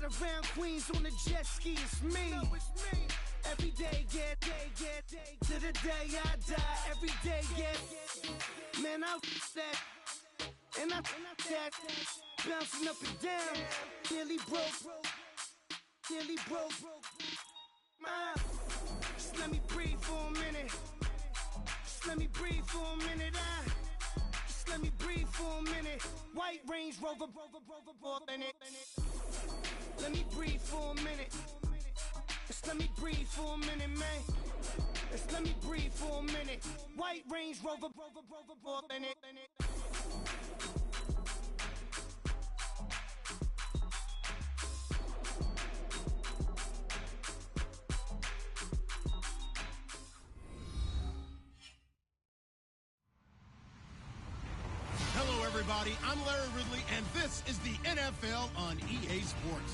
around Queens on the jet ski, it's me. Every day, get to the day I die. Every day, get. Man, I that. And I that. Bouncing up and down. Nearly broke. Just let me breathe for a minute. Just let me breathe for a minute. Just let me breathe for a minute. White Range Rover, in it. Let me breathe for a minute. Just let me breathe for a minute, man. Just let me breathe for a minute. White Range Rover, in it. Hello, everybody. I'm Larry Ridley, and this is the NFL on EA Sports.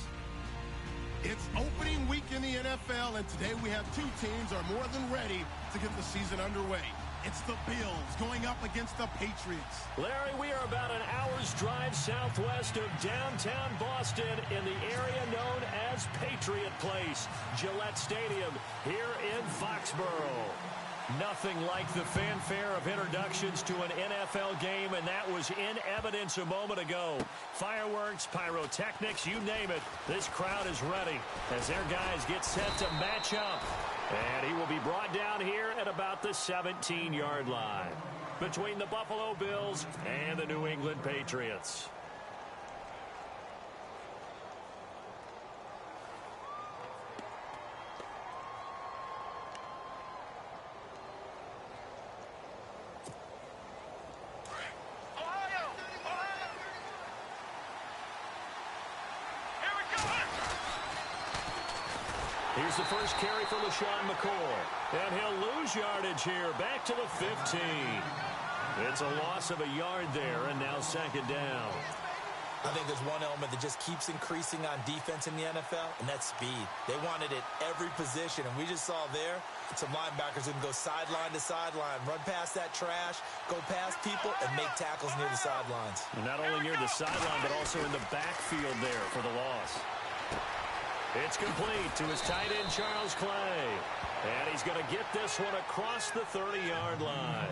It's opening week in the NFL, and today we have two teams are more than ready to get the season underway. It's the Bills going up against the Patriots. Larry, we are about an hour's drive southwest of downtown Boston in the area known as Patriot Place, Gillette Stadium, here in Foxborough. Nothing like the fanfare of introductions to an NFL game, and that was in evidence a moment ago. Fireworks, pyrotechnics, you name it. This crowd is ready as their guys get set to match up. And he will be brought down here at about the 17-yard line between the Buffalo Bills and the New England Patriots. Here's the first carry for LaShawn McCoy. And he'll lose yardage here, back to the 15. It's a loss of a yard there, and now second down. I think there's one element that just keeps increasing on defense in the NFL, and that's speed. They want it at every position, and we just saw there some linebackers who can go sideline to sideline, run past that trash, go past people, and make tackles near the sidelines. And not only near the sideline, but also in the backfield there for the loss. It's complete to his tight end, Charles Clay. And he's going to get this one across the 30-yard line.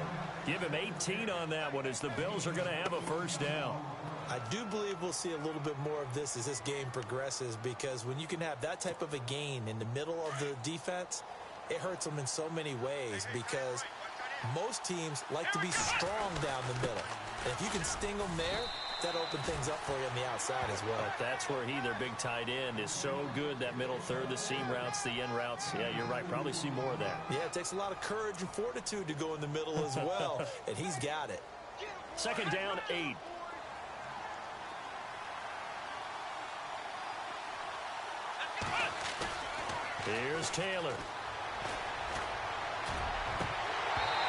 Give him 18 on that one as the Bills are going to have a first down. I do believe we'll see a little bit more of this as this game progresses, because when you can have that type of a gain in the middle of the defense, it hurts them in so many ways, because most teams like to be strong down the middle. And if you can sting them there, that opens things up for you on the outside as well. But that's where their big tight end, is so good, that middle third, the seam routes, the in routes. Yeah, you're right. Probably see more of that. Yeah, it takes a lot of courage and fortitude to go in the middle as well, and he's got it. Second down, 8. Here's Taylor.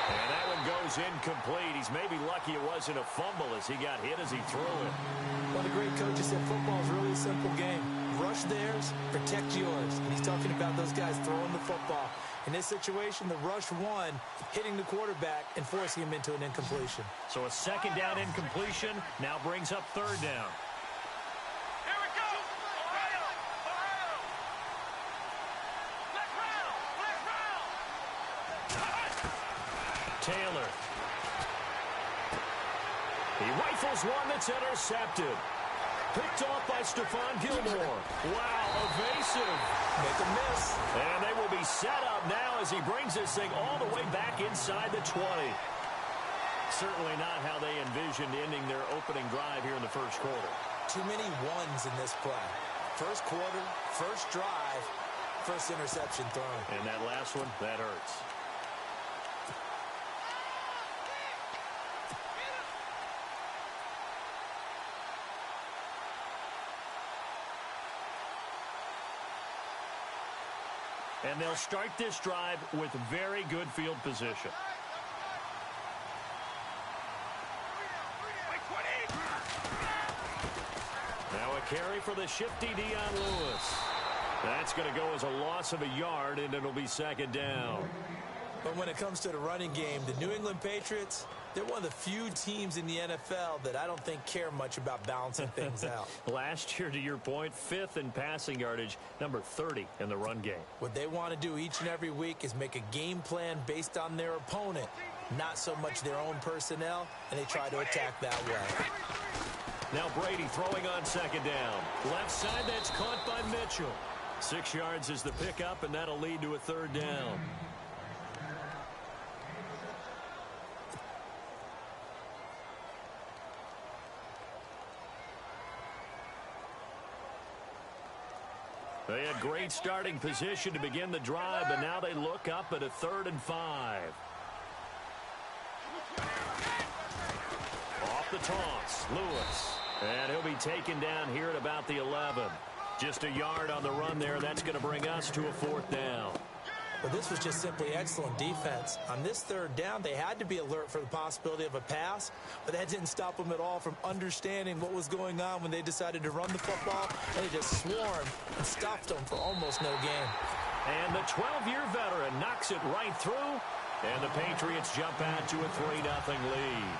And that one goes incomplete. He's maybe lucky it wasn't a fumble as he got hit as he threw it. One of the great coaches said football is really a simple game. Rush theirs, protect yours. And he's talking about those guys throwing the football. In this situation, the rush won, hitting the quarterback and forcing him into an incompletion. So a second down incompletion now brings up third down. Taylor. He rifles one that's intercepted. Picked off by Stephon Gilmore. Wow, evasive. Make a miss. And they will be set up now as he brings this thing all the way back inside the 20. Certainly not how they envisioned ending their opening drive here in the first quarter. Too many ones in this play. First quarter, first drive, first interception thrown. And that last one, that hurts. And they'll start this drive with very good field position. Now a carry for the shifty Dion Lewis. That's going to go as a loss of a yard, and it'll be second down. But when it comes to the running game, the New England Patriots, they're one of the few teams in the NFL that I don't think care much about balancing things out. Last year, to your point, 5th in passing yardage, number 30 in the run game. What they want to do each and every week is make a game plan based on their opponent, not so much their own personnel, and they try to attack that way. Now Brady throwing on 2nd down. Left side, that's caught by Mitchell. 6 yards is the pickup, and that'll lead to a 3rd down. They had great starting position to begin the drive, but now they look up at a 3rd and 5. Off the toss, Lewis. And he'll be taken down here at about the 11. Just a yard on the run there. That's going to bring us to a 4th down. Well, this was just simply excellent defense. On this 3rd down, they had to be alert for the possibility of a pass, but that didn't stop them at all from understanding what was going on when they decided to run the football, and they just swarmed and stuffed them for almost no gain. And the 12-year veteran knocks it right through, and the Patriots jump out to a 3-0 lead.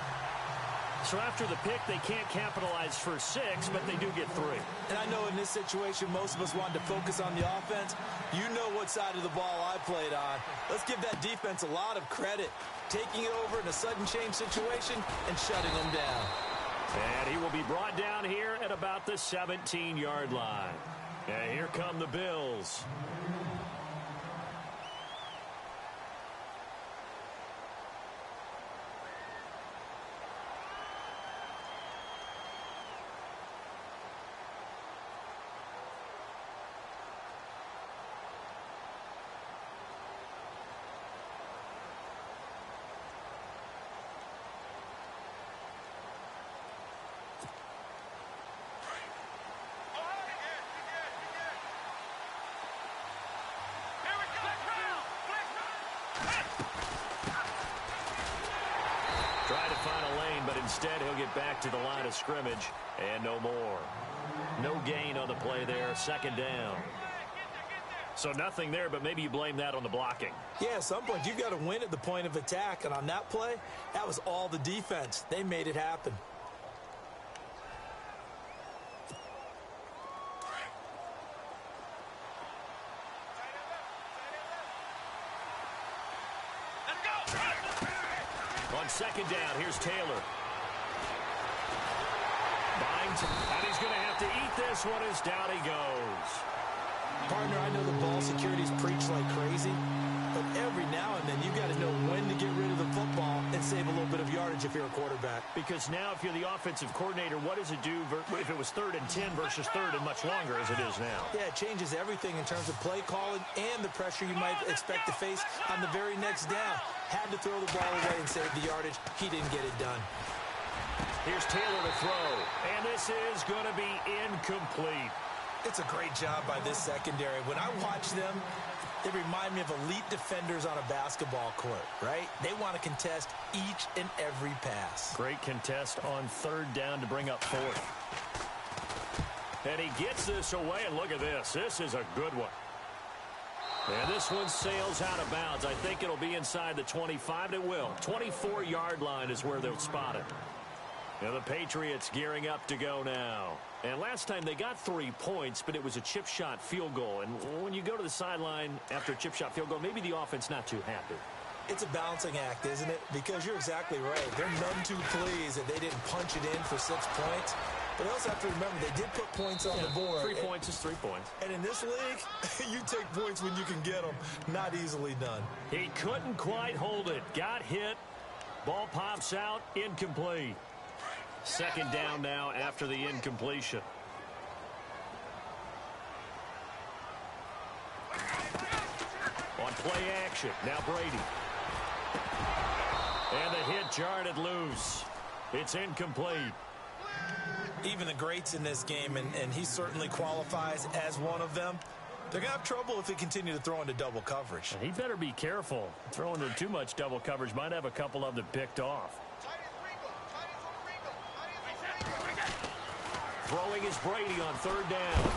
So after the pick, they can't capitalize for 6, but they do get 3. And I know in this situation, most of us wanted to focus on the offense. You know what side of the ball I played on. Let's give that defense a lot of credit, taking it over in a sudden change situation and shutting them down. And he will be brought down here at about the 17-yard line. And here come the Bills. Instead, he'll get back to the line of scrimmage, and no more. No gain on the play there, 2nd down. So nothing there, but maybe you blame that on the blocking. Yeah, at some point, you've got to win at the point of attack, and on that play, that was all the defense. They made it happen. On 2nd down, here's Taylor. And he's going to have to eat this one as down he goes. Partner, I know the ball security's preached like crazy, but every now and then you got to know when to get rid of the football and save a little bit of yardage if you're a quarterback. Because now if you're the offensive coordinator, what does it do if it was 3rd and 10 versus 3rd and much longer as it is now? Yeah, it changes everything in terms of play calling and the pressure you might expect to face on the very next down. Had to throw the ball away and save the yardage. He didn't get it done. Here's Taylor to throw, and this is going to be incomplete. It's a great job by this secondary. When I watch them, they remind me of elite defenders on a basketball court, right? They want to contest each and every pass. Great contest on 3rd down to bring up 4th. And he gets this away, and look at this. This is a good one. And this one sails out of bounds. I think it'll be inside the 25. It will. 24-yard line is where they'll spot it. Now the Patriots gearing up to go now. And last time they got 3 points, but it was a chip shot field goal. And when you go to the sideline after a chip shot field goal, maybe the offense not too happy. It's a balancing act, isn't it? Because you're exactly right. They're none too pleased that they didn't punch it in for 6 points. But they also have to remember they did put points on the board. 3 points is 3 points. And in this league, you take points when you can get them. Not easily done. He couldn't quite hold it. Got hit. Ball pops out. Incomplete. 2nd down now after the incompletion. On play action. Now Brady. And the hit jarred it loose. It's incomplete. Even the greats in this game, and he certainly qualifies as one of them, they're going to have trouble if they continue to throw into double coverage. And he better be careful. Throwing into too much double coverage might have a couple of them picked off. Throwing is Brady on 3rd down.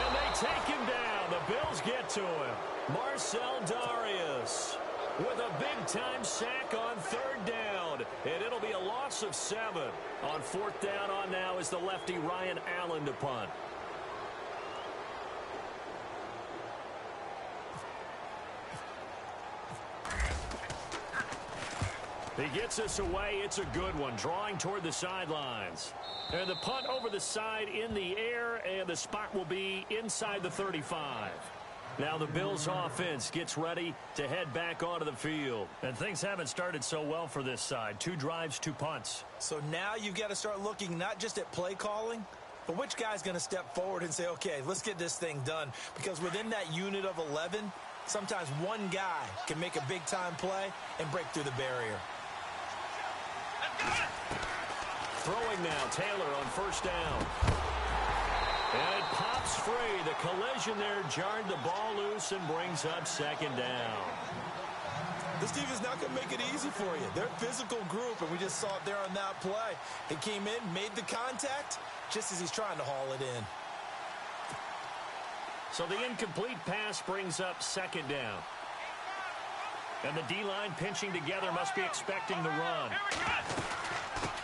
And they take him down. The Bills get to him. Marcel Darius. with a big-time sack on 3rd down. And it'll be a loss of 7. On 4th down on now is the lefty Ryan Allen to punt. He gets us away. It's a good one, drawing toward the sidelines. And the punt over the side in the air, and the spot will be inside the 35. Now the Bills offense gets ready to head back onto the field. And things haven't started so well for this side. 2 drives, 2 punts. So now you've got to start looking not just at play calling, but which guy's going to step forward and say, okay, let's get this thing done. Because within that unit of 11, sometimes one guy can make a big-time play and break through the barrier. Throwing now, Taylor on 1st down. And it pops free. The collision there jarred the ball loose and brings up 2nd down. This team is not going to make it easy for you. They're a physical group, and we just saw it there on that play. He came in, made the contact, just as he's trying to haul it in. So the incomplete pass brings up 2nd down. And the D-line pinching together must be expecting the run.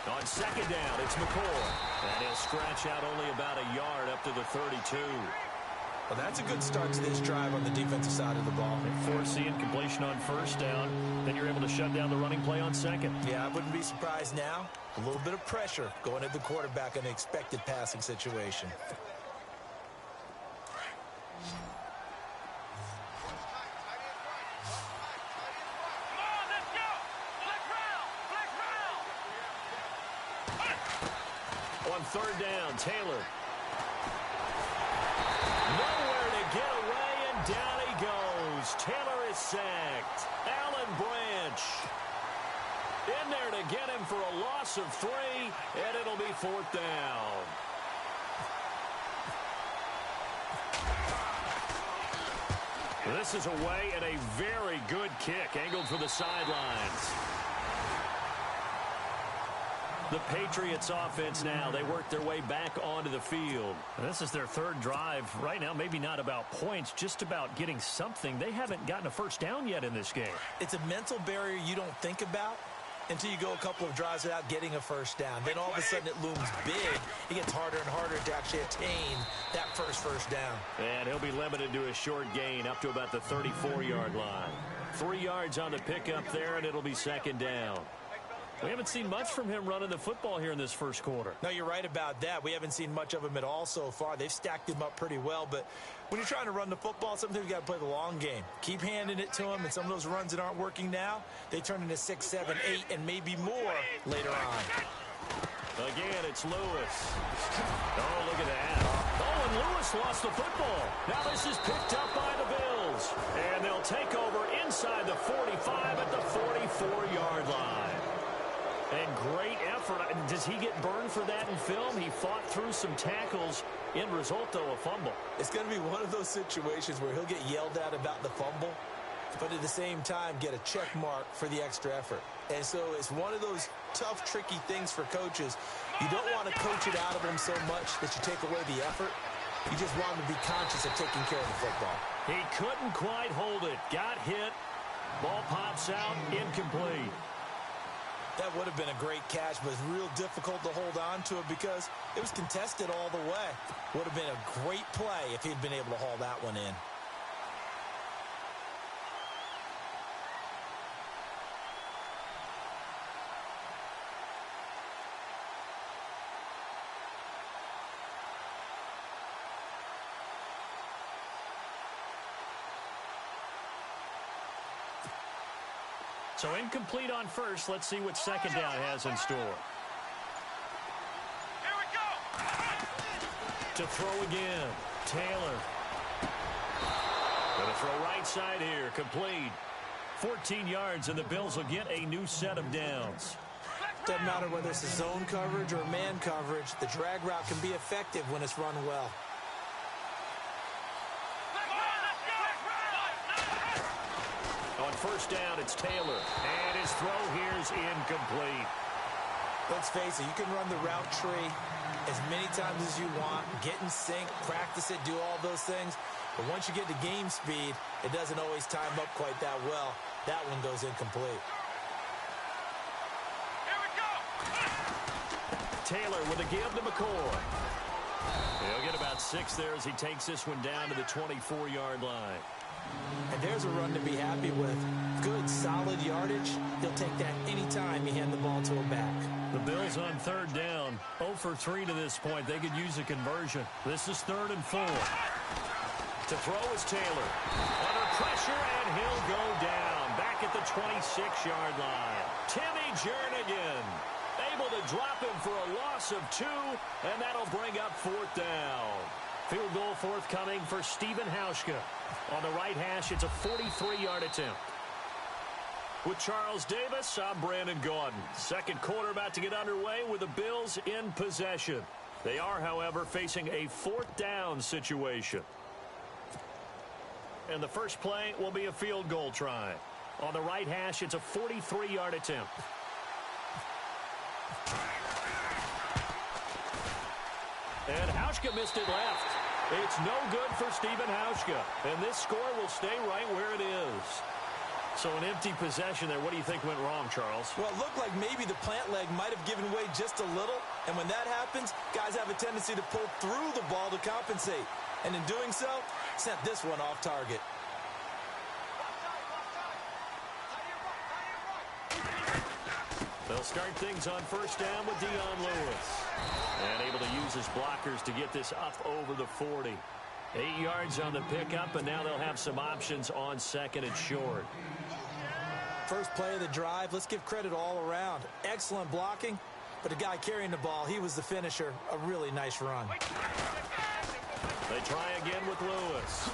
On 2nd down, it's McCoy. And he'll stretch out only about a yard up to the 32. Well, that's a good start to this drive on the defensive side of the ball. They force the incompletion on 1st down. Then you're able to shut down the running play on 2nd. Yeah, I wouldn't be surprised now. A little bit of pressure going at the quarterback in an expected passing situation. On 3rd down, Taylor. Nowhere to get away, and down he goes. Taylor is sacked. Alan Branch in there to get him for a loss of 3, and it'll be 4th down. This is away, and a very good kick angled for the sidelines. The Patriots offense now, they work their way back onto the field. This is their 3rd drive. Right now, maybe not about points, just about getting something. They haven't gotten a 1st down yet in this game. It's a mental barrier you don't think about until you go a couple of drives without getting a 1st down. Then all of a sudden it looms big. It gets harder and harder to actually attain that first down. And he'll be limited to a short gain up to about the 34-yard line. 3 yards on the pickup there, and it'll be 2nd down. We haven't seen much from him running the football here in this 1st quarter. No, you're right about that. We haven't seen much of him at all so far. They've stacked him up pretty well, but when you're trying to run the football, sometimes you got to play the long game. Keep handing it to him, and some of those runs that aren't working now, they turn into 6, 7, 8, and maybe more later on. Again, it's Lewis. Oh, look at that. Oh, and Lewis lost the football. Now this is picked up by the Bills. And they'll take over inside the 45 at the 44-yard line. And great effort. Does he get burned for that in film? He fought through some tackles. End result, though, a fumble. It's going to be one of those situations where he'll get yelled at about the fumble, but at the same time get a check mark for the extra effort. And so it's one of those tough, tricky things for coaches. You don't want to coach it out of them so much that you take away the effort. You just want him to be conscious of taking care of the football. He couldn't quite hold it. Got hit. Ball pops out. Incomplete. That would have been a great catch, but it's real difficult to hold on to it because it was contested all the way. Would have been a great play if he'd been able to haul that one in. So incomplete on 1st. Let's see what 2nd down has in store. Here we go. To throw again. Taylor. Going to throw right side here. Complete. 14 yards, and the Bills will get a new set of downs. Doesn't matter whether it's a zone coverage or man coverage. The drag route can be effective when it's run well. On 1st down, it's Taylor. And his throw here is incomplete. Let's face it, you can run the route tree as many times as you want, get in sync, practice it, do all those things. But once you get to game speed, it doesn't always time up quite that well. That one goes incomplete. Here we go. Taylor with a give to McCoy. He'll get about 6 there as he takes this one down to the 24-yard line. And there's a run to be happy with. Good, solid yardage. He'll take that anytime you hand the ball to him back. The Bills on 3rd down. 0 for 3 to this point. They could use a conversion. This is 3rd and 4. To throw is Taylor. Under pressure, and he'll go down. Back at the 26-yard line. Timmy Jernigan able to drop him for a loss of 2, and that'll bring up 4th down. Field goal forthcoming for Stephen Hauschka. On the right hash, it's a 43-yard attempt. With Charles Davis, I'm Brandon Gaudin. Second quarter about to get underway with the Bills in possession. They are, however, facing a 4th down situation. And the first play will be a field goal try. On the right hash, it's a 43-yard attempt. And Hauschka missed it left. It's no good for Stephen Hauschka. And this score will stay right where it is. So an empty possession there. What do you think went wrong, Charles? Well, it looked like maybe the plant leg might have given way just a little. And when that happens, guys have a tendency to pull through the ball to compensate. And in doing so, sent this one off target. They'll start things on 1st down with Dion Lewis. And able to use his blockers to get this up over the 40. 8 yards on the pickup, and now they'll have some options on 2nd and short. First play of the drive, let's give credit all around. Excellent blocking, but the guy carrying the ball, he was the finisher. A really nice run. They try again with Lewis.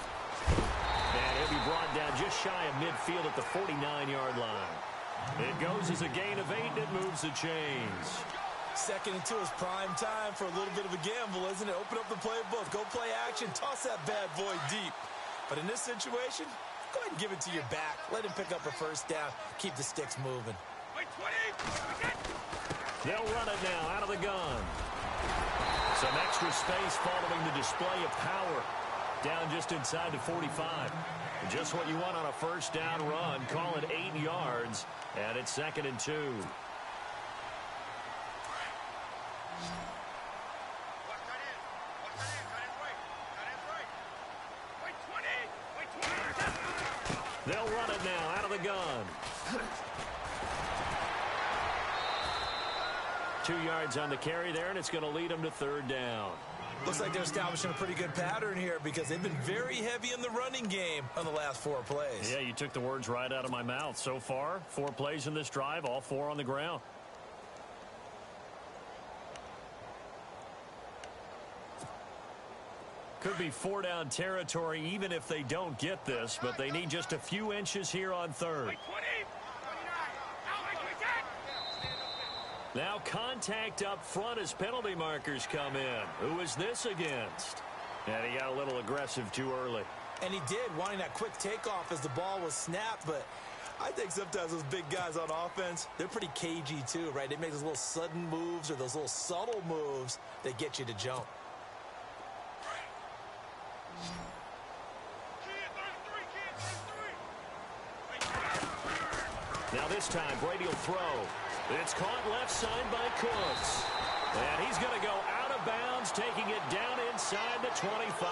And he'll be brought down just shy of midfield at the 49-yard line. It goes as a gain of 8, and it moves the chains. 2nd and 2 is prime time for a little bit of a gamble, isn't it? Open up the playbook, go play action, toss that bad boy deep. But in this situation, go ahead and give it to your back. Let him pick up a 1st down. Keep the sticks moving. They'll run it now out of the gun. Some extra space following the display of power. Down just inside the 45. Just what you want on a 1st down run. Call it 8 yards, and it's 2nd and 2. They'll run it now out of the gun. 2 yards on the carry there, and it's going to lead them to 3rd down. Looks like they're establishing a pretty good pattern here because they've been very heavy in the running game on the last 4 plays. Yeah, you took the words right out of my mouth. So far, 4 plays in this drive, all 4 on the ground. Could be 4-down territory even if they don't get this, but they need just a few inches here on 3rd. Now contact up front as penalty markers come in. Who is this against? And he got a little aggressive too early. And he did, wanting that quick takeoff as the ball was snapped, but I think sometimes those big guys on offense, they're pretty cagey too, right? They make those little sudden moves or those little subtle moves that get you to jump. Now this time, Brady will throw. It's caught left side by Cooks. And he's going to go out of bounds, taking it down inside the 25.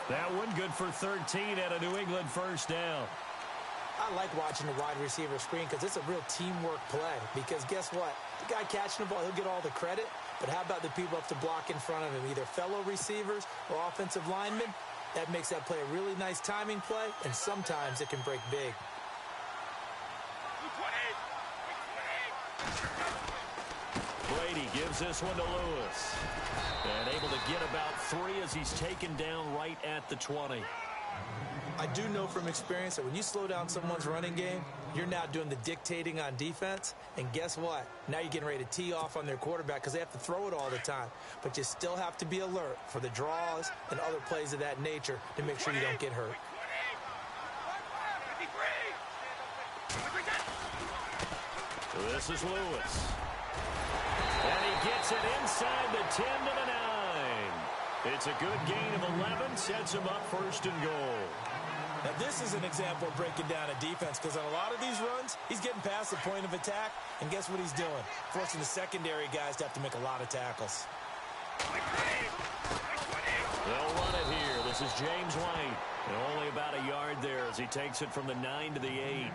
That one good for 13 at a New England 1st down. I like watching the wide receiver screen because it's a real teamwork play. Because guess what? The guy catching the ball, he'll get all the credit. But how about the people up to block in front of him, either fellow receivers or offensive linemen? That makes that play a really nice timing play, and sometimes it can break big. Brady gives this one to Lewis. And able to get about 3 as he's taken down right at the 20. I do know from experience that when you slow down someone's running game, you're now doing the dictating on defense. And guess what? Now you're getting ready to tee off on their quarterback because they have to throw it all the time. But you still have to be alert for the draws and other plays of that nature to make sure you don't get hurt. This is Lewis. And he gets it inside the 10 to the 9. It's a good gain of 11, sets him up first and goal. Now, this is an example of breaking down a defense, because on a lot of these runs, he's getting past the point of attack, and guess what he's doing? Forcing the secondary guys to have to make a lot of tackles. They'll run it here. This is James White. And only about a yard there as he takes it from the 9 to the 8.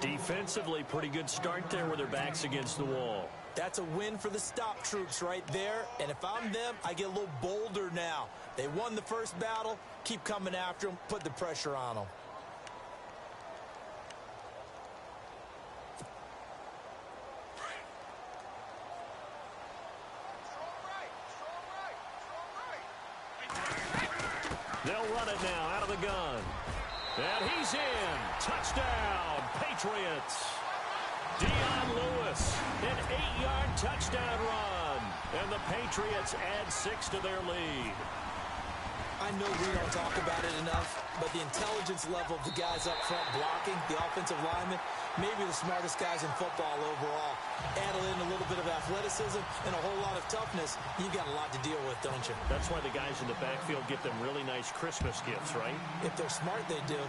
Defensively, pretty good start there with their backs against the wall. That's a win for the stop troops right there. And if I'm them, I get a little bolder now. They won the first battle. Keep coming after them. Put the pressure on them. They'll run it now out of the gun. And he's in. Touchdown, Patriots. Dion Lewis, an 8-yard touchdown run. And the Patriots add 6 to their lead. I know we don't talk about it enough, but the intelligence level of the guys up front blocking, the offensive linemen, maybe the smartest guys in football overall. Add in a little bit of athleticism and a whole lot of toughness, you got a lot to deal with, don't you? That's why the guys in the backfield get them really nice Christmas gifts, right? If they're smart, they do.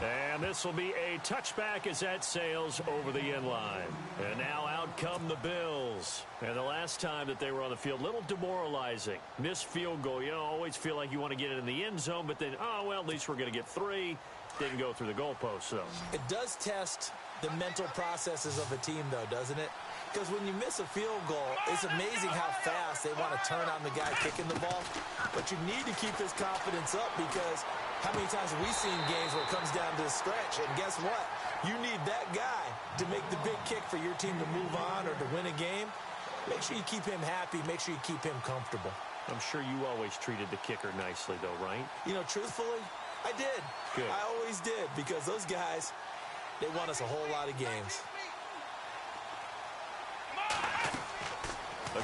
And this will be a touchback as that sails over the end line. And now out come the Bills. And the last time that they were on the field, a little demoralizing. Missed field goal. You know, always feel like you want to get it in the end zone, but then, oh, well, at least we're going to get 3. Didn't go through the goalpost, though. It does test the mental processes of a team, though, doesn't it? Because when you miss a field goal, it's amazing how fast they want to turn on the guy kicking the ball. But you need to keep his confidence up, because how many times have we seen games where it comes down to the stretch? And guess what? You need that guy to make the big kick for your team to move on or to win a game. Make sure you keep him happy. Make sure you keep him comfortable. I'm sure you always treated the kicker nicely, though, right? You know, truthfully, I did. Good. I always did, because those guys, they won us a whole lot of games.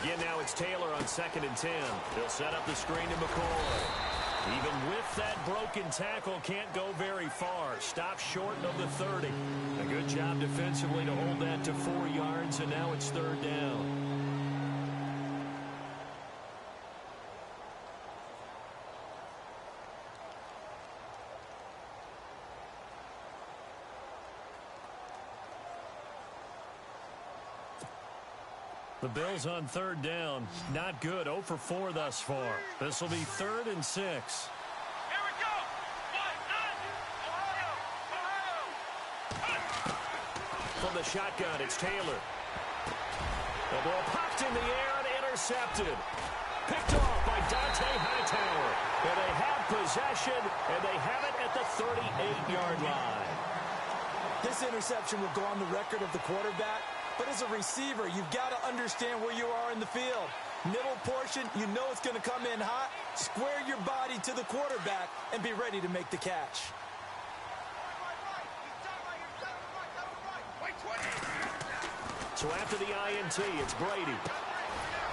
Again, now it's Taylor on 2nd and 10. They'll set up the screen to McCoy. Even with that broken tackle, can't go very far. Stops short of the 30. A good job defensively to hold that to 4 yards, and now it's 3rd down. The Bills on 3rd down. Not good. 0 for 4 thus far. This will be 3rd and 6. Here we go. Ohio. From the shotgun, it's Taylor. The ball popped in the air and intercepted. Picked off by Dante Hightower. And they have possession, and they have it at the 38-yard line. This interception will go on the record of the quarterback. But as a receiver, you've got to understand where you are in the field. Middle portion, you know it's going to come in hot. Square your body to the quarterback and be ready to make the catch. So after the INT, it's Brady.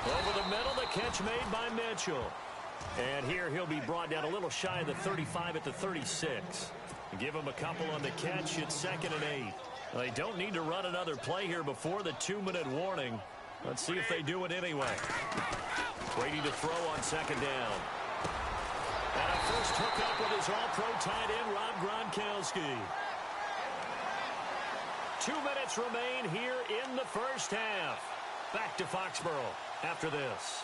Over the middle, the catch made by Mitchell. And here he'll be brought down a little shy of the 35 at the 36. Give him a couple on the catch. It's 2nd and 8. They don't need to run another play here before the 2-minute warning. Let's see if they do it anyway. Brady to throw on 2nd down. And a first hookup with his all-pro tight end, Rob Gronkowski. 2 minutes remain here in the first half. Back to Foxborough after this.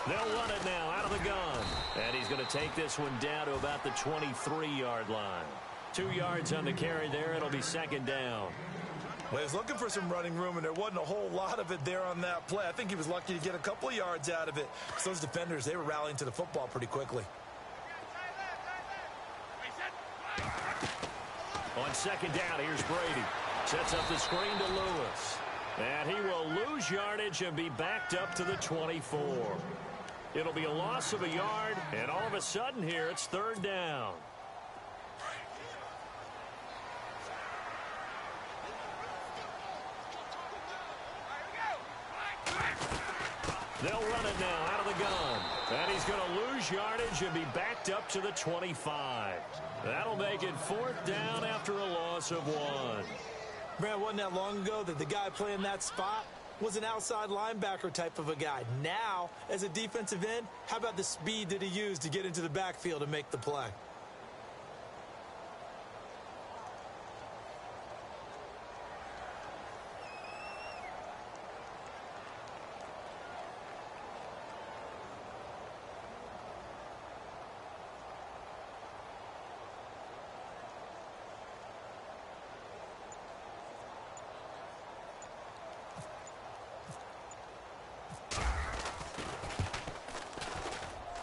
They'll run it now out of the gun. And he's going to take this one down to about the 23-yard line. 2 yards on the carry there. It'll be 2nd down. Well, he was looking for some running room, and there wasn't a whole lot of it there on that play. I think he was lucky to get a couple of yards out of it. So those defenders, they were rallying to the football pretty quickly. On 2nd down, here's Brady. Sets up the screen to Lewis. And he will lose yardage and be backed up to the 24. It'll be a loss of a yard, and all of a sudden here, it's 3rd down. They'll run it now out of the gun. And he's going to lose lose yardage and be backed up to the 25. That'll make it 4th down after a loss of 1. Man, wasn't that long ago that the guy playing that spot was an outside linebacker type of a guy. Now, as a defensive end, how about the speed that he used to get into the backfield and make the play?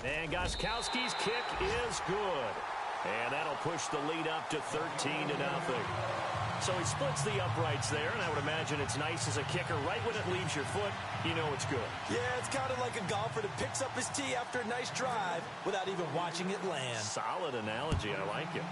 And Gostkowski's kick is good. And that'll push the lead up to 13-0. So he splits the uprights there, and I would imagine it's nice as a kicker. Right when it leaves your foot, you know it's good. Yeah, it's kind of like a golfer that picks up his tee after a nice drive without even watching it land. Solid analogy. I like it.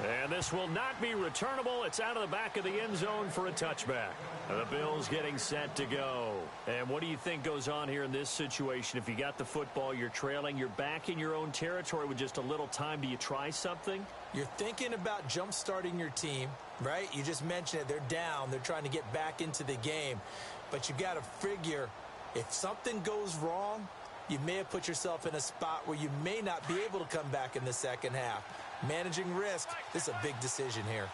And this will not be returnable. It's out of the back of the end zone for a touchback. The Bills getting set to go. And what do you think goes on here in this situation? If you got the football, you're trailing, you're back in your own territory with just a little time. Do you try something? You're thinking about jump-starting your team, right? You just mentioned it. They're down. They're trying to get back into the game. But you got to figure if something goes wrong, you may have put yourself in a spot where you may not be able to come back in the second half. Managing risk, this is a big decision here.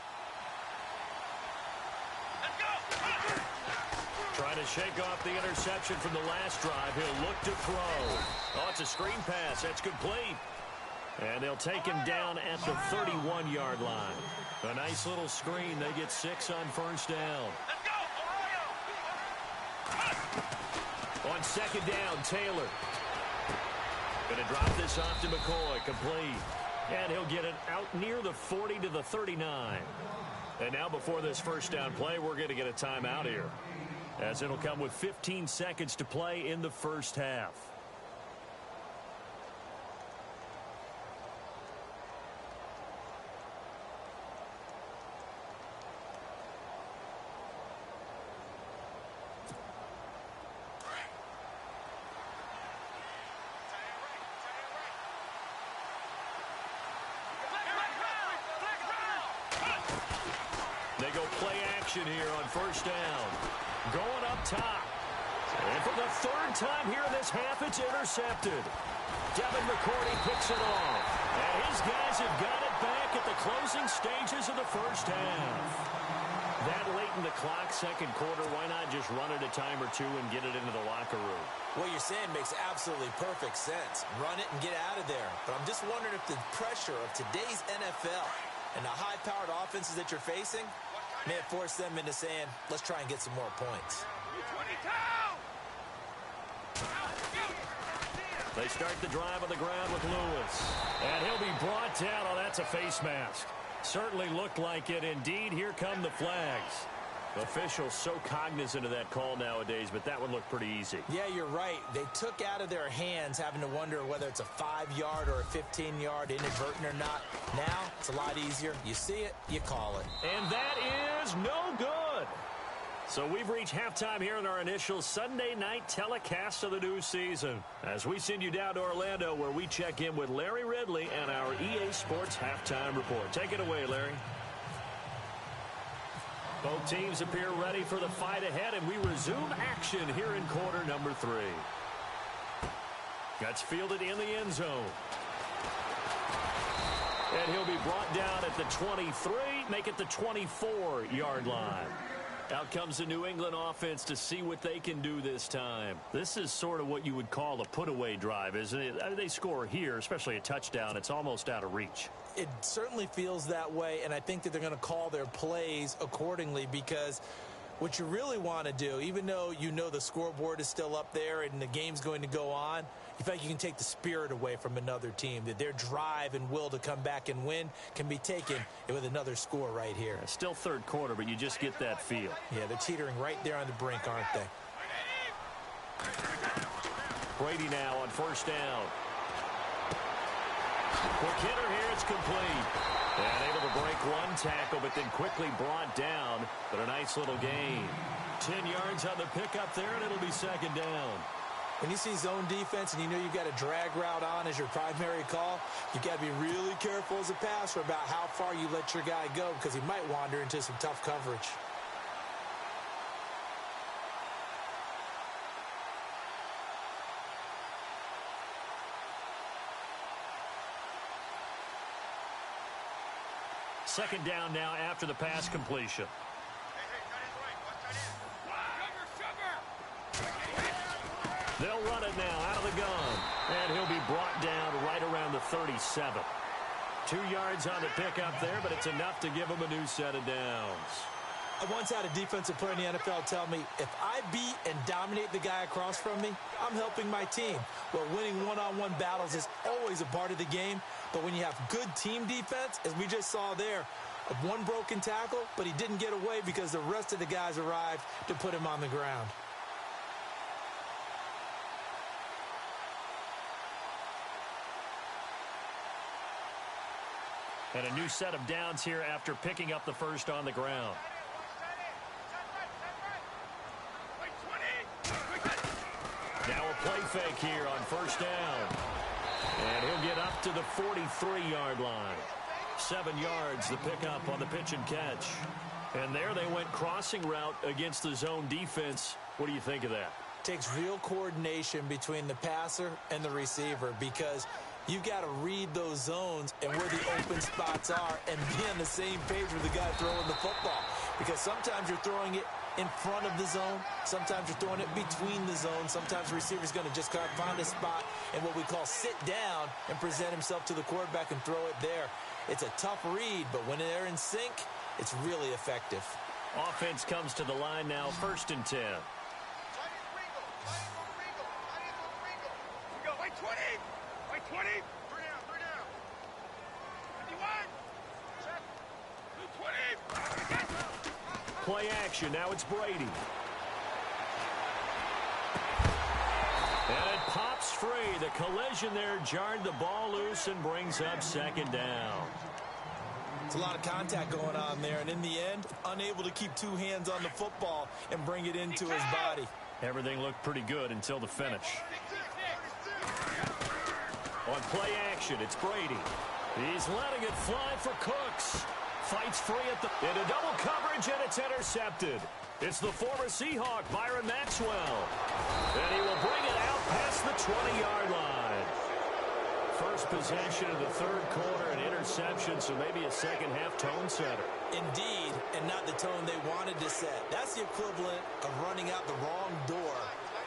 Trying to shake off the interception from the last drive. He'll look to throw. Oh, it's a screen pass. That's complete. And they'll take him down at the 31-yard line. A nice little screen. They get 6 on first down. On second down, Taylor. Going to drop this off to McCoy. Complete. And he'll get it out near the 40 to the 39. And now before this first down play, we're going to get a timeout here, as it'll come with 15 seconds to play in the first half. They go play action here on first down. Going up top. And for the third time here in this half, it's intercepted. Devin McCourty picks it off. And his guys have got it back at the closing stages of the first half. That late in the clock, second quarter, why not just run it a time or two and get it into the locker room? What you're saying makes absolutely perfect sense. Run it and get out of there. But I'm just wondering if the pressure of today's NFL and the high-powered offenses that you're facing may have forced them into saying, let's try and get some more points. They start the drive on the ground with Lewis. And he'll be brought down. Oh, that's a face mask. Certainly looked like it. Indeed, here come the flags. Officials so cognizant of that call nowadays, but that one looked pretty easy. Yeah, you're right. They took out of their hands having to wonder whether it's a 5-yard or a 15-yard, inadvertent or not. Now, it's a lot easier. You see it, you call it. And that is no good. So we've reached halftime here in our initial Sunday night telecast of the new season, as we send you down to Orlando, where we check in with Larry Ridley and our EA Sports Halftime Report. Take it away, Larry. Both teams appear ready for the fight ahead, and we resume action here in quarter number 3. Gets fielded in the end zone. And he'll be brought down at the 23, make it the 24-yard line. Out comes the New England offense to see what they can do this time. This is sort of what you would call a put-away drive, isn't it? I mean, they score here, especially a touchdown. It's almost out of reach. It certainly feels that way, and I think that they're going to call their plays accordingly, because what you really want to do, even though you know the scoreboard is still up there and the game's going to go on, you feel like you can take the spirit away from another team, that their drive and will to come back and win can be taken with another score right here. Still third quarter, but you just get that feel. Yeah, they're teetering right there on the brink, aren't they? Brady now on first down. Quick hitter here, it's complete. And able to break one tackle, but then quickly brought down. But a nice little gain. 10 yards on the pickup there, and it'll be second down. When you see zone defense and you know you've got a drag route on as your primary call, you've got to be really careful as a passer about how far you let your guy go because he might wander into some tough coverage. Second down now after the pass completion. They'll run it now out of the gun. And he'll be brought down right around the 37. 2 yards on the pickup there, but it's enough to give him a new set of downs. I once had a defensive player in the NFL tell me, if I beat and dominate the guy across from me, I'm helping my team. Well, winning one-on-one battles is always a part of the game, but when you have good team defense, as we just saw there, one broken tackle, but he didn't get away because the rest of the guys arrived to put him on the ground. And a new set of downs here after picking up the first on the ground. Now a play fake here on first down. And he'll get up to the 43-yard line. 7 yards, the pickup on the pitch and catch. And there they went crossing route against the zone defense. What do you think of that? Takes real coordination between the passer and the receiver because you've got to read those zones and where the open spots are and be on the same page with the guy throwing the football. Because sometimes you're throwing it in front of the zone. Sometimes you're throwing it between the zones. Sometimes the receiver's going to just kind of find a spot and what we call sit down and present himself to the quarterback and throw it there. It's a tough read, but when they're in sync, it's really effective. Offense comes to the line now, 1st and 10. Play action. Now it's Brady. And it pops free. The collision there jarred the ball loose and brings up second down. It's a lot of contact going on there, and in the end, unable to keep two hands on the football and bring it into his body. Everything looked pretty good until the finish. On play action, it's Brady. He's letting it fly for Cooks. Fights free into double coverage, and it's intercepted. It's the former Seahawk, Byron Maxwell. And he will bring it out past the 20-yard line. First possession of the third quarter, an interception, so maybe a second-half tone setter. Indeed, and not the tone they wanted to set. That's the equivalent of running out the wrong door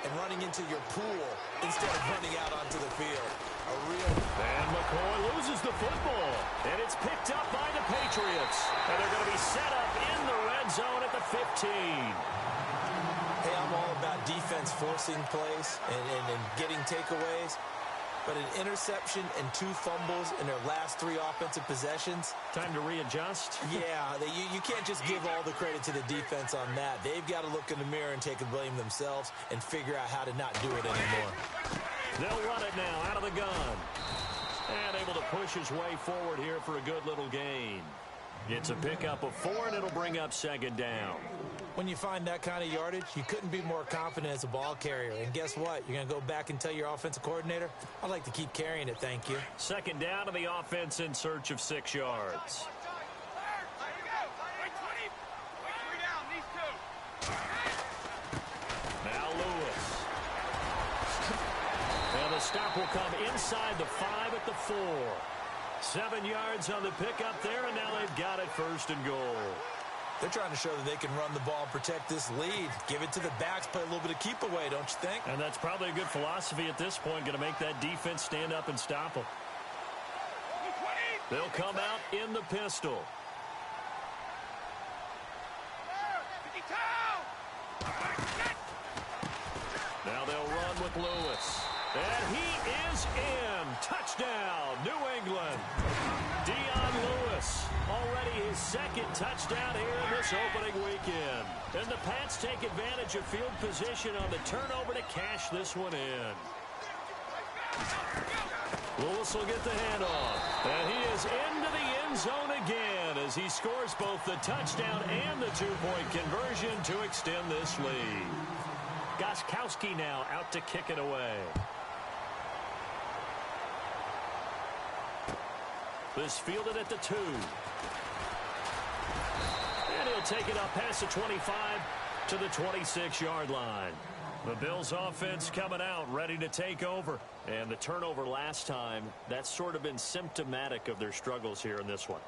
and running into your pool instead of running out onto the field. And McCoy loses the football. And it's picked up by the Patriots. And they're going to be set up in the red zone at the 15. Hey, I'm all about defense forcing plays and getting takeaways. But an interception and 2 fumbles in their last 3 offensive possessions. Time to readjust? Yeah, you can't just give all the credit to the defense on that. They've got to look in the mirror and take the blame themselves and figure out how to not do it anymore. They'll run it now out of the gun. And able to push his way forward here for a good little gain. It's a pickup of 4, and it'll bring up second down. When you find that kind of yardage, you couldn't be more confident as a ball carrier. And guess what? You're going to go back and tell your offensive coordinator, I'd like to keep carrying it, thank you. Second down to the offense in search of 6 yards. Now Lewis. And the stop will come inside the 5 at the 4. 7 yards on the pickup there, and now they've got it 1st and goal. They're trying to show that they can run the ball, protect this lead. Give it to the backs, play a little bit of keep away, don't you think? And that's probably a good philosophy at this point, going to make that defense stand up and stop them. They'll come out in the pistol. Now they'll run with Lewis. And he is in. Touchdown, New England. Dion Lewis, already his 2nd touchdown here in this opening weekend. And the Pats take advantage of field position on the turnover to cash this one in. Lewis will get the handoff. And he is into the end zone again. again as he scores both the touchdown and the two-point conversion to extend this lead. Gostkowski now out to kick it away. This fielded at the 2. And he'll take it up past the 25 to the 26-yard line. The Bills offense coming out, ready to take over. And the turnover last time, that's sort of been symptomatic of their struggles here in this one.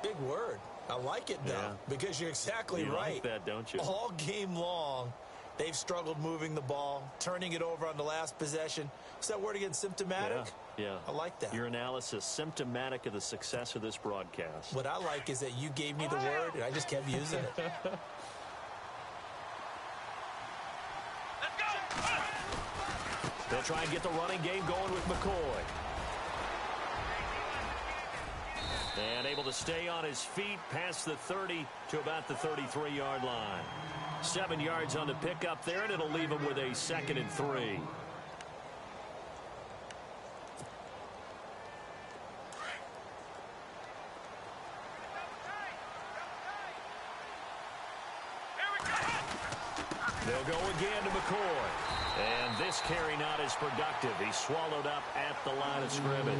Big word. I like it, though, because you're exactly right. You like that, don't you? All game long, they've struggled moving the ball, turning it over on the last possession. What's that word again, symptomatic? Yeah. I like that. Your analysis, symptomatic of the success of this broadcast. What I like is that you gave me the word, and I just kept using it. They'll try and get the running game going with McCoy. And able to stay on his feet past the 30 to about the 33-yard line. 7 yards on the pickup there, and it'll leave him with a 2nd and 3. They'll go again to McCoy. And this carry not as productive. He's swallowed up at the line of scrimmage.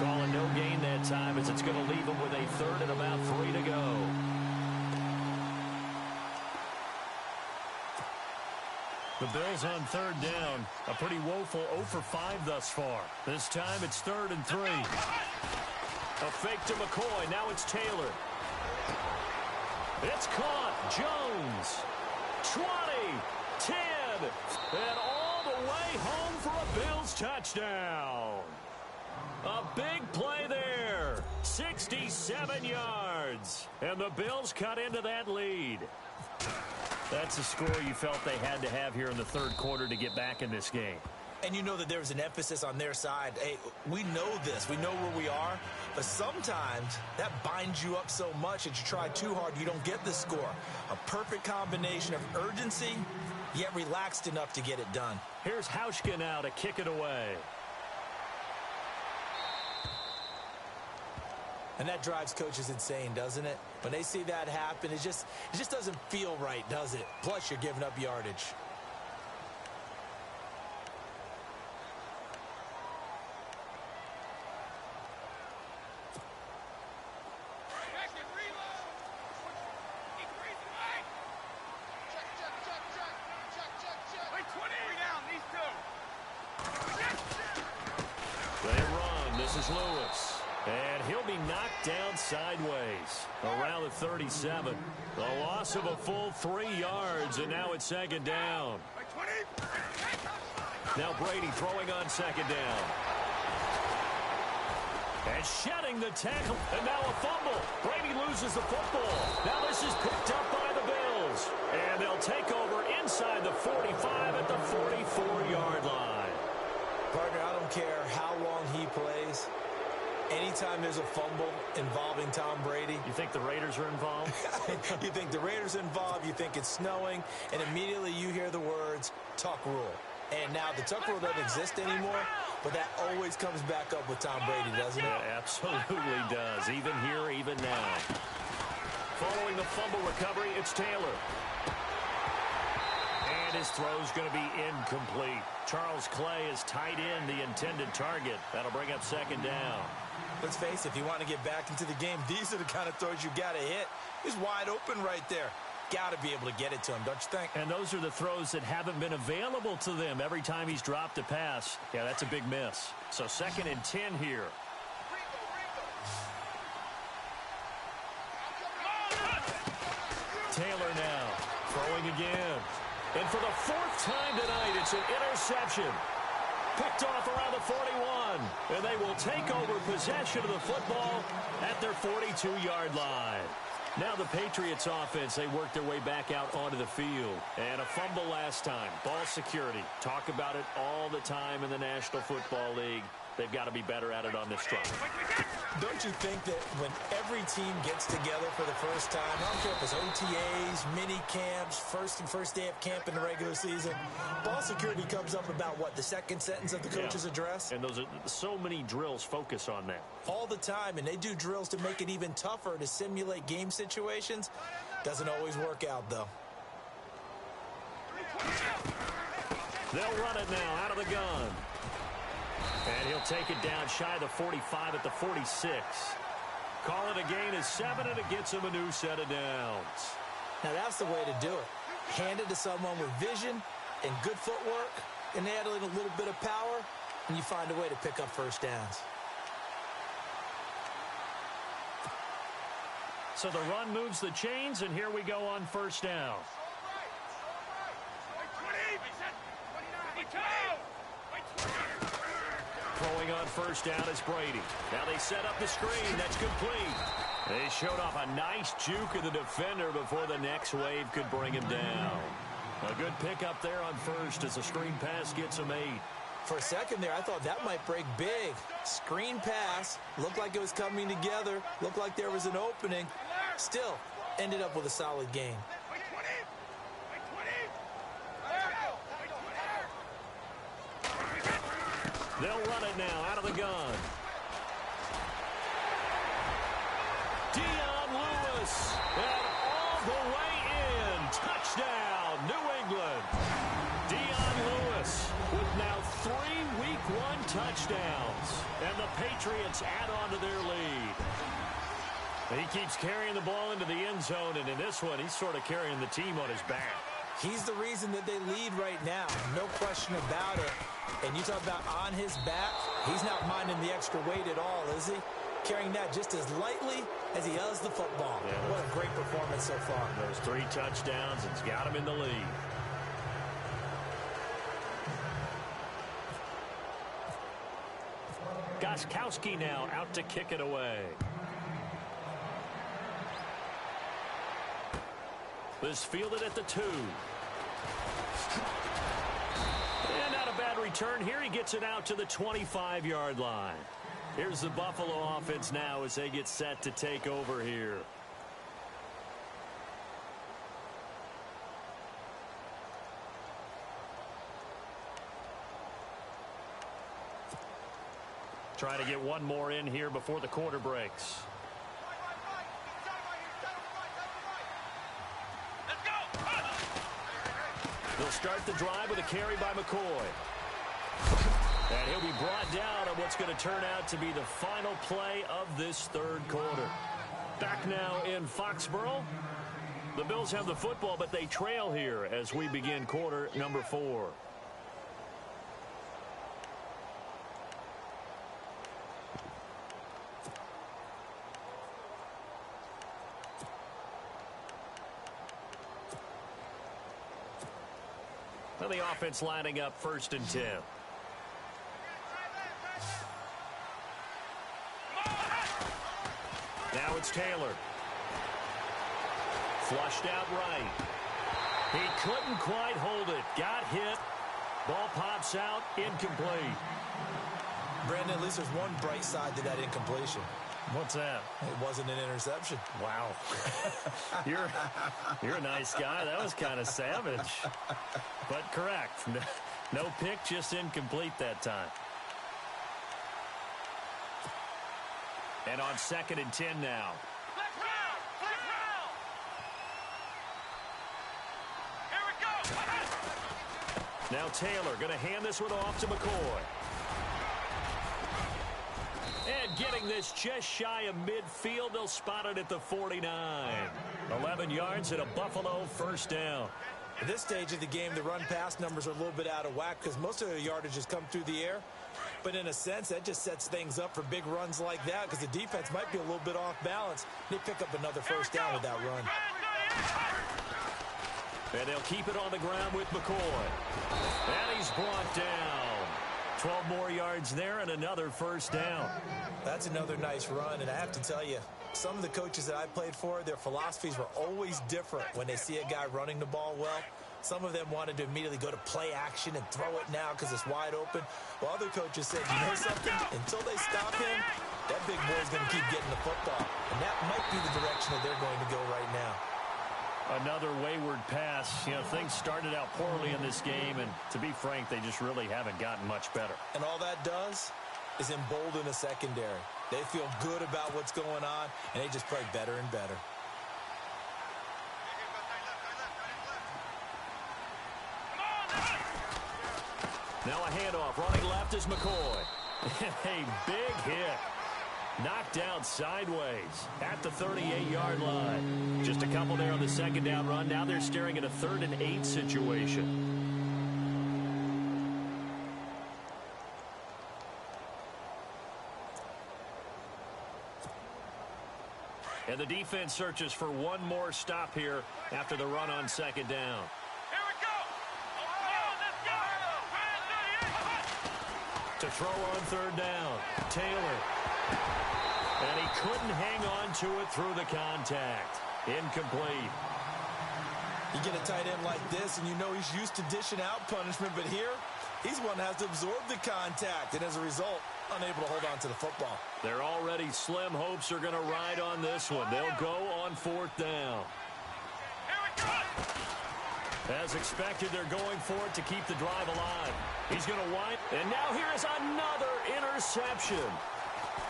Calling no gain that time as it's going to leave him with a 3rd and about 3 to go. The Bills on 3rd down. A pretty woeful 0 for 5 thus far. This time it's 3rd and 3. A fake to McCoy. Now it's Taylor. It's caught. Jones. 20, 10, and all the way home for a Bills touchdown. A big play there, 67 yards, and the Bills cut into that lead. That's a score you felt they had to have here in the 3rd quarter to get back in this game. And you know that there was an emphasis on their side. Hey, we know this. We know where we are. But sometimes that binds you up so much that you try too hard, you don't get the score. A perfect combination of urgency, yet relaxed enough to get it done. Here's Hauschka now to kick it away. And that drives coaches insane, doesn't it? When they see that happen, it just doesn't feel right, does it? Plus, you're giving up yardage. Sideways around the 37. The loss of a full 3 yards, and now it's 2nd down. Now Brady throwing on 2nd down. And shedding the tackle, and now a fumble. Brady loses the football. Now this is picked up by the Bills. And they'll take over inside the 45 at the 44-yard line. Partner, I don't care how long he plays. Anytime there's a fumble involving Tom Brady. You think the Raiders are involved? You think the Raiders are involved, you think it's snowing, and immediately you hear the words, tuck rule. And now the tuck rule doesn't exist anymore, but that always comes back up with Tom Brady, doesn't it? It absolutely does, even here, even now. Following the fumble recovery, it's Taylor. And his throw's going to be incomplete. Charles Clay is tight end, the intended target. That'll bring up 2nd down. Let's face it, if you want to get back into the game, these are the kind of throws you got to hit. He's wide open right there. Got to be able to get it to him, don't you think? And those are the throws that haven't been available to them every time he's dropped a pass. Yeah, that's a big miss. So 2nd and 10 here. Taylor now throwing again. And for the 4th time tonight, it's an interception. Picked off around the 41. And they will take over possession of the football at their 42-yard line. Now the Patriots offense, they work their way back out onto the field. And a fumble last time. Ball security. Talk about it all the time in the National Football League. they've got to be better at it on this drive. Don't you think that when every team gets together for the first time, I don't care if it's OTAs, mini camps, first day of camp in the regular season, ball security comes up about what, the second sentence of the coach's address? And those are so many drills focus on that. All the time, and they do drills to make it even tougher to simulate game situations. Doesn't always work out, though. They'll run it now out of the gun. And he'll take it down shy of the 45 at the 46. Call it a gain of 7, and it gets him a new set of downs. Now, that's the way to do it. Hand it to someone with vision and good footwork, and add in a little bit of power, and you find a way to pick up first downs. So the run moves the chains, and here we go on first down. Throwing on first down is Brady. Now they set up the screen. That's complete. They showed off a nice juke of the defender before the next wave could bring him down. A good pickup there on first as the screen pass gets him 8. For a second there, I thought that might break big. Screen pass. Looked like it was coming together. Looked like there was an opening. Still, ended up with a solid gain. They'll run it now out of the gun. Dion Lewis, and all the way in. Touchdown, New England. Dion Lewis with now 3 Week 1 touchdowns. And the Patriots add on to their lead. He keeps carrying the ball into the end zone, and in this one, he's sort of carrying the team on his back. He's the reason that they lead right now. No question about it. And you talk about on his back, he's not minding the extra weight at all, is he? Carrying that just as lightly as he does the football. Yeah. What a great performance so far. Those 3 touchdowns, it's got him in the lead. Gostkowski now out to kick it away. This fielded at the 2. And not a bad return here. He gets it out to the 25-yard line. Here's the Buffalo offense now as they get set to take over here. Try to get one more in here before the quarter breaks. They'll start the drive with a carry by McCoy. And he'll be brought down on what's going to turn out to be the final play of this third quarter. Back now in Foxborough. The Bills have the football, but they trail here as we begin quarter number 4. The offense lining up 1st and 10. Now it's Taylor. Flushed out right. He couldn't quite hold it. Got hit. Ball pops out. Incomplete. Brandon, at least there's one bright side to that incompletion. What's that? It wasn't an interception. Wow. You're a nice guy. That was kind of savage. But correct. No pick, just incomplete that time. And on 2nd and 10 now. Here we go. Now Taylor going to hand this one off to McCoy. And getting this just shy of midfield, they'll spot it at the 49. 11 yards and a Buffalo first down. At this stage of the game, the run-pass numbers are a little bit out of whack because most of their yardage has come through the air. But in a sense, that just sets things up for big runs like that because the defense might be a little bit off balance. They pick up another first down with that run. And they'll keep it on the ground with McCoy. And he's brought down. 12 more yards there and another first down. That's another nice run, and I have to tell you, some of the coaches that I played for, their philosophies were always different when they see a guy running the ball well. Some of them wanted to immediately go to play action and throw it now because it's wide open. While other coaches said, you know something? Until they stop him, that big boy's going to keep getting the football. And that might be the direction that they're going to go right now. Another wayward pass. You know, things started out poorly in this game, and to be frank, they just really haven't gotten much better. And all that does is embolden the secondary. They feel good about what's going on, and they just play better and better. Now a handoff. Running left is McCoy. A big hit. Knocked down sideways at the 38-yard line. Just a couple there on the second down run. Now they're staring at a 3rd and 8 situation. And the defense searches for one more stop here after the run on second down. Here we go. To throw on 3rd down, Taylor. And he couldn't hang on to it through the contact. Incomplete. You get a tight end like this, and you know he's used to dishing out punishment, but here, he's one that has to absorb the contact, and as a result, unable to hold on to the football. Their already slim hopes are going to ride on this one. They'll go on 4th down. As expected, they're going for it to keep the drive alive. He's going to wind, and now here is another interception.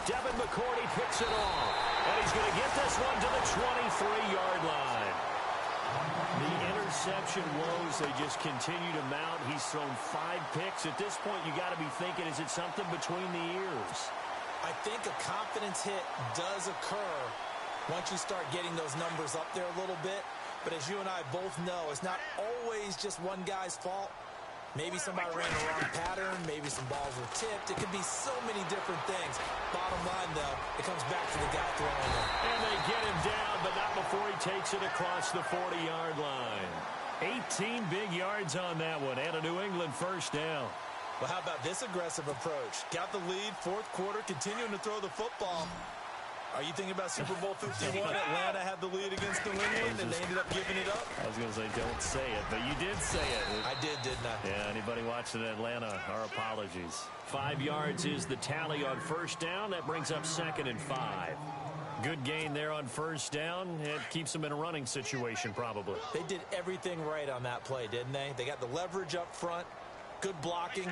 Devin McCourty picks it off, and he's going to get this one to the 23-yard line. The interception woes, they just continue to mount. He's thrown 5 picks. At this point, you got to be thinking, is it something between the ears? I think a confidence hit does occur once you start getting those numbers up there a little bit. But as you and I both know, it's not always just one guy's fault. Maybe somebody ran the wrong pattern. Maybe some balls were tipped. It could be so many different things. Bottom line, though, it comes back to the guy throwing it. And they get him down, but not before he takes it across the 40-yard line. 18 big yards on that one, and a New England 1st down. Well, how about this aggressive approach? Got the lead, 4th quarter, continuing to throw the football. Are you thinking about Super Bowl 51? Atlanta had the lead against New England, and they ended up giving it up? I was going to say, don't say it, but you did say it. I did, didn't I? Yeah, anybody watching Atlanta, our apologies. 5 yards is the tally on 1st down. That brings up 2nd and 5. Good gain there on 1st down. It keeps them in a running situation, probably. They did everything right on that play, didn't they? They got the leverage up front. Good blocking,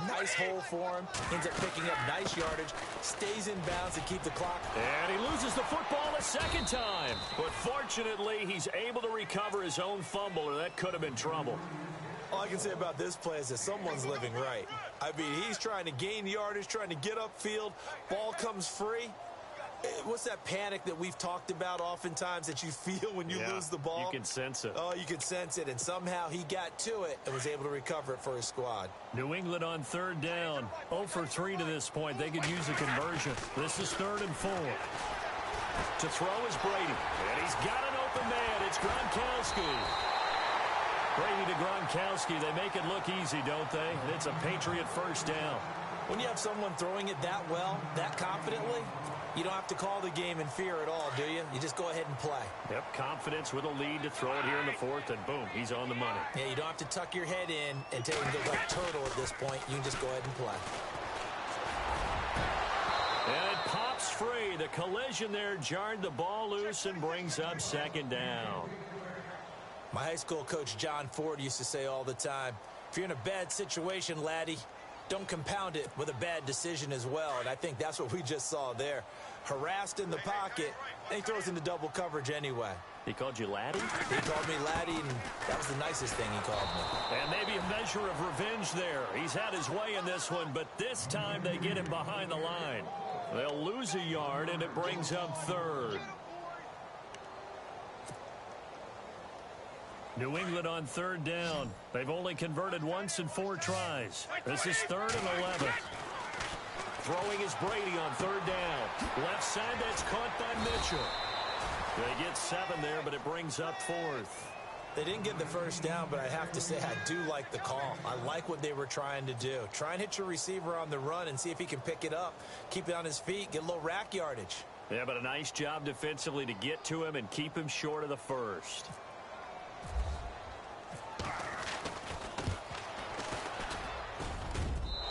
nice hole for him, ends up picking up nice yardage, stays in bounds to keep the clock. And he loses the football a 2nd time. But fortunately, he's able to recover his own fumble, or that could have been trouble. All I can say about this play is that someone's living right. I mean, he's trying to gain yardage, trying to get upfield, ball comes free. What's that panic that we've talked about oftentimes that you feel when you lose the ball? You can sense it. Oh, you can sense it, and somehow he got to it and was able to recover it for his squad. New England on 3rd down. 0 for 3 to this point. They could use a conversion. This is 3rd and 4. To throw is Brady. And he's got an open man. It's Gronkowski. Brady to Gronkowski. They make it look easy, don't they? And it's a Patriot 1st down. When you have someone throwing it that well, that confidently, you don't have to call the game in fear at all, do you? You just go ahead and play. Yep, confidence with a lead to throw it here in the 4th, and boom, he's on the money. Yeah, you don't have to tuck your head in and take and go like turtle at this point. You can just go ahead and play. And it pops free. The collision there jarred the ball loose and brings up 2nd down. My high school coach, John Ford, used to say all the time, if you're in a bad situation, laddie, don't compound it with a bad decision as well. And I think that's what we just saw there. Harassed in the pocket, and he throws into double coverage anyway. He called you laddie? He called me laddie, and that was the nicest thing he called me. And maybe a measure of revenge there. He's had his way in this one, but this time they get him behind the line. They'll lose a yard, and it brings up 3rd. New England on 3rd down. They've only converted once in 4 tries. This is 3rd and 11. Throwing is Brady on 3rd down. Left side, that's caught by Mitchell. They get 7 there, but it brings up 4th. They didn't get the 1st down, but I have to say I do like the call. I like what they were trying to do. Try and hit your receiver on the run and see if he can pick it up. Keep it on his feet, get a little rack yardage. Yeah, but a nice job defensively to get to him and keep him short of the 1st.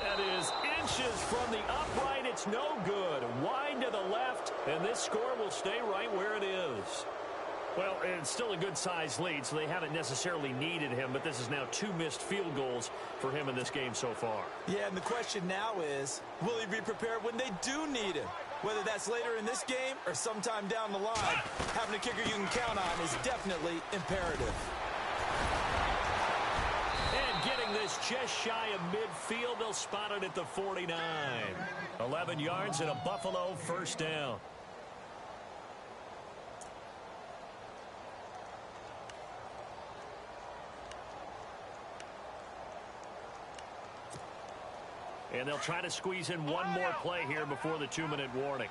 That is inches from the upright. It's no good. Wide to the left, and this score will stay right where it is. Well, it's still a good-sized lead, so they haven't necessarily needed him, but this is now 2 missed field goals for him in this game so far. Yeah, and the question now is, will he be prepared when they do need him? Whether that's later in this game or sometime down the line, having a kicker you can count on is definitely imperative. And getting this just shy of midfield, they'll spot it at the 49. 11 yards and a Buffalo first down. And they'll try to squeeze in one more play here before the 2-minute warning.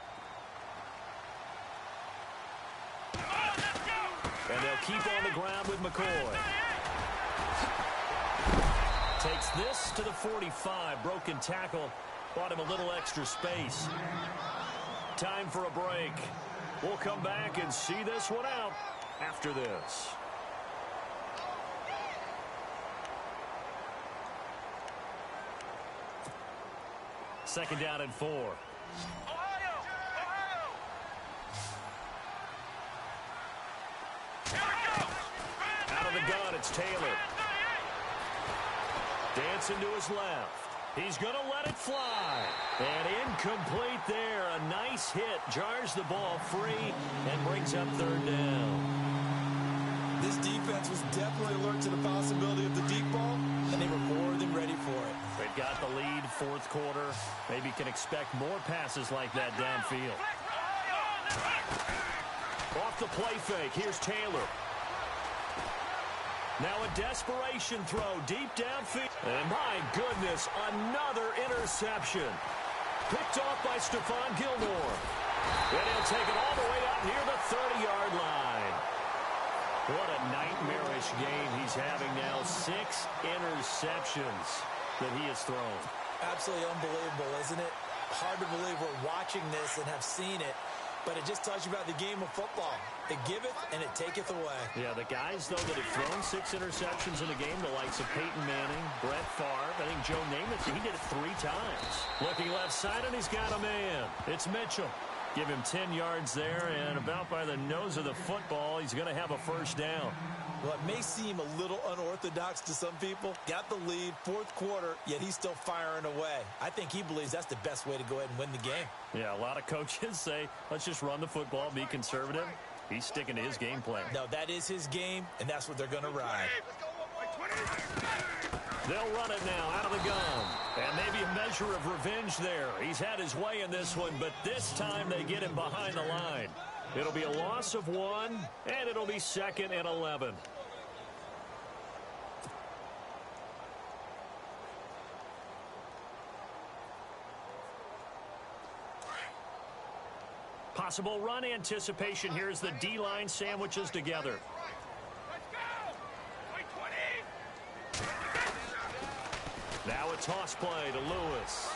And they'll keep on the ground with McCoy. Takes this to the 45. Broken tackle. Bought him a little extra space. Time for a break. We'll come back and see this one out after this. Second down and 4. Ohio! Here we go! Out of the gun, it's Taylor. Dancing to his left. He's going to let it fly. And incomplete there. A nice hit. Jars the ball free and brings up third down. This defense was definitely alert to the possibility of the deep ball, and they were more than ready for it. They've got the lead, fourth quarter. Maybe can expect more passes like that downfield. Off the play fake. Here's Taylor. Now a desperation throw deep downfield. And my goodness, another interception. Picked off by Stephon Gilmore. And he'll take it all the way out near the 30-yard line. What a nightmarish game he's having now. 6 interceptions that he has thrown. Absolutely unbelievable, isn't it? Hard to believe we're watching this and have seen it, but it just tells you about the game of football. It giveth and it taketh away. Yeah, the guys, though, that have thrown 6 interceptions in a game, the likes of Peyton Manning, Brett Favre, I think Joe Namath, he did it 3 times. Looking left side, and he's got a man. It's Mitchell. Give him 10 yards there, and about by the nose of the football, he's going to have a first down. Well, it may seem a little unorthodox to some people. Got the lead, fourth quarter, yet he's still firing away. I think he believes that's the best way to go ahead and win the game. Yeah, a lot of coaches say, let's just run the football, be conservative. He's sticking to his game plan. No, that is his game, and that's what they're going to ride. They'll run it now out of the gun. And maybe a measure of revenge there. He's had his way in this one, but this time they get him behind the line. It'll be a loss of 1, and it'll be 2nd and 11. Possible run anticipation. Here's the D-line sandwiches together. Now a toss play to Lewis.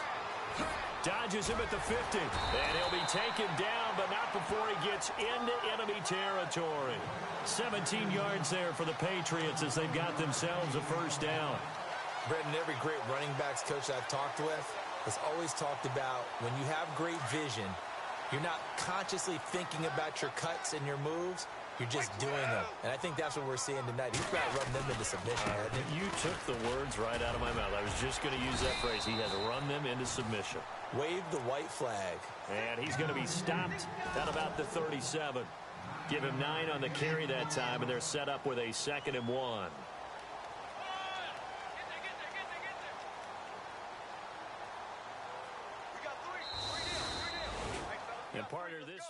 Dodges him at the 50. And he'll be taken down, but not before he gets into enemy territory. 17 yards there for the Patriots as they've got themselves a first down. Brendan, every great running backs coach I've talked with has always talked about when you have great vision, you're not consciously thinking about your cuts and your moves. You're just doing them. And I think that's what we're seeing tonight. He's about running them into submission. You took the words right out of my mouth. I was just going to use that phrase. He has run them into submission. Wave the white flag. And he's going to be stopped at about the 37. Give him 9 on the carry that time, and they're set up with a 2nd and 1. And partner, this